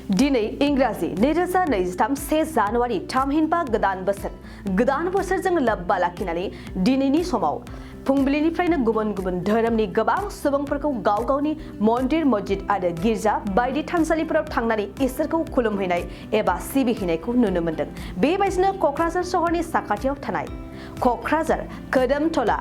दिनै इंराजि 2023 से जानुवारि थामहिनबा गोदान बोसोरजों लोब्बा लाखिनानै दिनैनि समाव फुंबिलिनिफ्रायनो गुबुन गुबुन धोरोमनि गोबां सुबुंफोरखौ गाव गावनि मन्दिर मस्जिद आरो गिर्जा बायदि थानसालिफोराव थांनानै इसोरखौ खुलुमहैनाय एबा सिबिहैनायखौ नुनो मोन्दों। बेबायदिनो क'क्राझार सहरनि साखाथियाव थानाय क'क्राझार कदमतला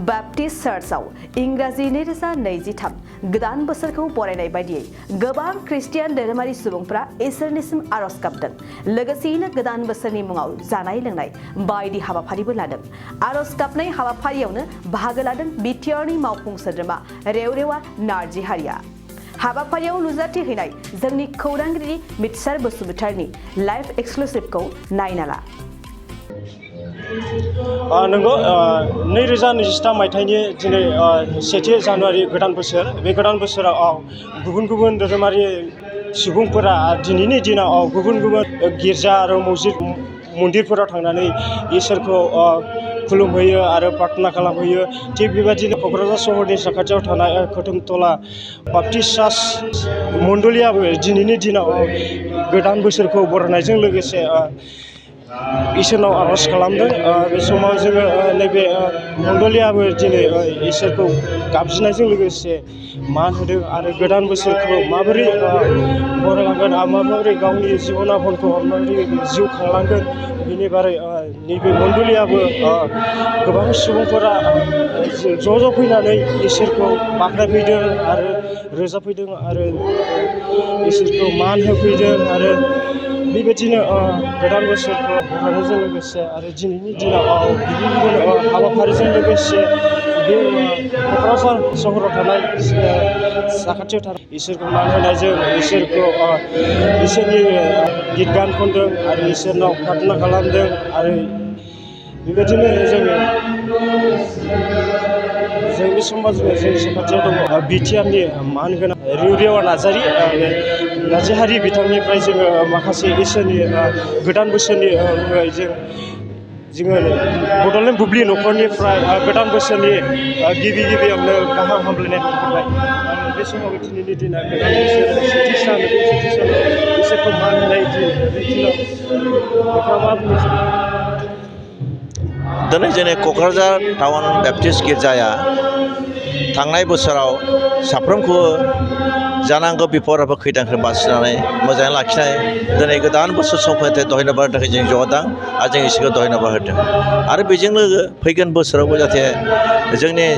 बाप्टिस्ट चार्चआव इंराजि 2023 गोदान बोसोरखौ बरायनाय बायदियै गोबां ख्रिस्टियान धोरोमारि सुबुंफोरा इसोरनिसिम आरज गाबदों। लोगोसेयैनो गोदान बोसोरनि मुङाव जानाय लोंनाय बायदि हाबाफारिबो लादों। आरज गाबनाय हाबाफारियावनो बाहागो लादों बिटिआरनि मावफुं सोद्रोमा रेवरेवा नार्जिहारिया। हाबाफारियाव नुजाथि हैनाय जोंनि खौरांगिरि मिथिसार बसुमतारिनि लाइभ एक्सक्लुसिभखौ नायना ला। नंगौ 2023 मायथाइनि दिनै 1 जानुवारि गोदान बोसोर। बे गोदान बोसोराव गुबुन गुबुन धोरोमारि सुबुंफोरा दिनैनि दिनाव गुबुन गुबुन गिर्जा आरो मस्जिद मन्दिरफोराव थांनानै इसोरखौ खुलुमहैयो आरो प्रार्थना खालामहैयो। थिग बेबायदिनो क'क्राझार सहरनि साखाथियाव थानाय कदमतला बाप्टिस्ट चार्च मण्डलियाबो दिनैनि दिनाव गोदान बोसोरखौ बरायनायजों लोगोसे इसोरनाव आरज खालामदों। बे समाव जोङो नैबे मण्डलियाबो दिनै इसोरखौ गाबज्रिनायजों लोगोसे मान होदों आरो गोदान बोसोरखौ माबोरै बरायलांगोन आरो माबोरै गावनि जिबनाफोरखौ माबोरै जिउ खांलांगोन बेनि बारै नैबे मण्डलियाबो गोबां सुबुंफोरा ज' फैनानै इसोरखौ बाख्नायफैदों आरो रोजाबफैदों आरो इसोरखौ मान होफैदों आरो बेबायदिनो गोदान बोसोरखौ बरायनायजों लोगोसे आरो दिनैनि दिनाव गुबुन गुबुन हाबाफारिजों लोगोसे बे क'क्राझार सहराव थानाय साखाथियाव थानाय इसोरखौ मान होनायजों इसोरखौ इसोरनि गित गान खनदों आरो इसोरनाव प्रार्थना खालामदों आरो बेबायदिनो जों बे समाव जोंनि साखाथियाव दङ बिटिआरनि मानगोनां रेवरेवा नार्जिहारि बिथांनिफ्राय जोङो माखासे इसोरनि गोदान बोसोरनि मुङै जोङो बड'लेण्ड बुब्लि न'खरनिफ्राय गोदान बोसोरनि गिबियावनो गाहाम हामलायनाय हरबाय। बे समाव दिनैनि दिना गोदान बोसोर सेथि सान इसोरखौ मान होनाय दिन। बे दिनाव नोंथाङा मा बुंनो सानो? दिनै जोंनि क'क्राझार टाउन बेप्टिस्ट गिर्जाया थांनाय बोसोराव साफ्रोमखौबो जानांगौ बिपद आरो खैदांखौ बासिनानै मोजाङै लाखिनाय दिनै गोदान बोसोर सफैनाय धन्यबाद थाखाय जों ज'दां आरो जों इसोरखौ धन्यबाद होदों। आरो बेजों फैगोन बोसोरावबो जाहाथे जोंनि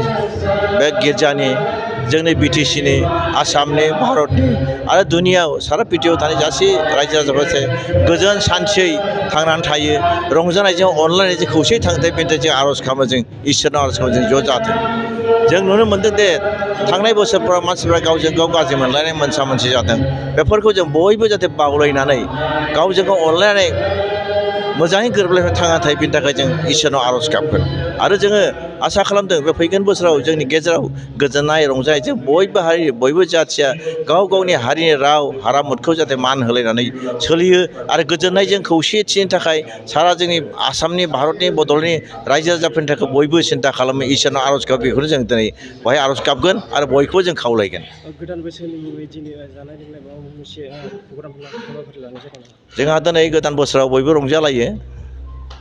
बे गिर्जानि जोंनि बिटिसिनि आसामनि भारतनि आरो दुनियाव सारा पृथिबियाव थानाय गासै रायजो राजाफोरा गोजोन सान्थियै थांनानै थायो, रंजानायजों अनलायनायजों खौसेयै थांथों। बेनि थाखाय जों आर'ज खालामो, जों इसोरनाव आर'ज खालामो, जों ज' जाथों। जों नुनो मोन्दों दे थांनाय बोसोरफोराव मानसिफ्रा गावजों गाव गाज्रि मोनलायनाय मोनसा मोनसि जादों। बेफोरखौ जों बयबो जाहाथे बावलायनानै गावजों गाव अनलायनानै मोजाङै गोरोबलायनानै थांना थायो। बेनि थाखाय जों इसोरनाव आर'ज गाबगोन आरो जोङो आसा खालामदों बे फैगोन बोसोराव जोंनि गेजेराव गोजोननाय रंजानाय जों बयबो हारि बयबो जाथिया गाव गावनि हारिनि राव हारिमुखौ जाहाथे मान होलायनानै सोलियो आरो गोजोननायजों खौसेथिनि थाखाय सारा जोंनि आसामनि भारतनि बड'लेण्डनि रायजो राजाफोरनि थाखाय बयबो सिन्था खालामो, इसोरनाव आर'ज गाबो। बेखौनो जों दिनै बेवहाय आर'ज गाबगोन आरो बयखौबो जों खावलायगोन। गोदान बोसोरनि मुङै दिनै जानाय लोंनाय माबा मोनसे हाबाफारि लानाय जादों नामा? जोंहा दिनै गोदान बोसोराव बयबो रंजालायो।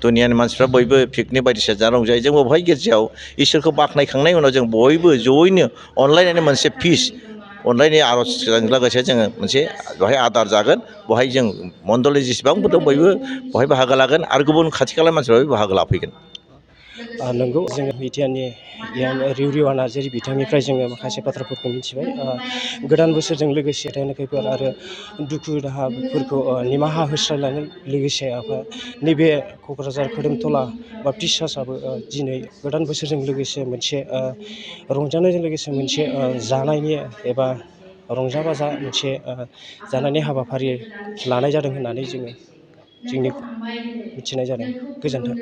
दुनियानि मानसिफ्रा बयबो पिकनिक बायदिसिना जाना रंजायो। जोंबो बेवहाय गिर्जायाव इसोरखौ बाख्नायखांनायनि उनाव जों बयबो जयैनो अनलायनानै मोनसे फिस अनलायनाय आर'जजों लोगोसे जोङो मोनसे बेवहाय आदार जागोन। बेवहाय जों मण्डलि जेसेबांबो दं बयबो बेवहाय बाहागो लागोन आरो गुबुन खाथि खाला मानसिफ्राबो बाहागो लाफैगोन। नंगौ, जोङो बिटिआरनि रेवरेवा नार्जारि बिथांनिफ्राय जोङो माखासे बाथ्राफोरखौ मिथिबाय। गोदान बोसोरजों लोगोसे खैफोद आरो दुखु दाहाफोरखौ निमाहा होस्रायनानै लोगोसे नैबे क'क्राझार कदमतला बाप्टिस्ट चार्चआबो दिनै गोदान बोसोरजों लोगोसे मोनसे रंजानायजों लोगोसे मोनसे जानायनि एबा रंजा बाजा मोनसे जानायनि हाबाफारि लानाय जादों होननानै जोङो मिथिनाय जादों। गोजोन्थों।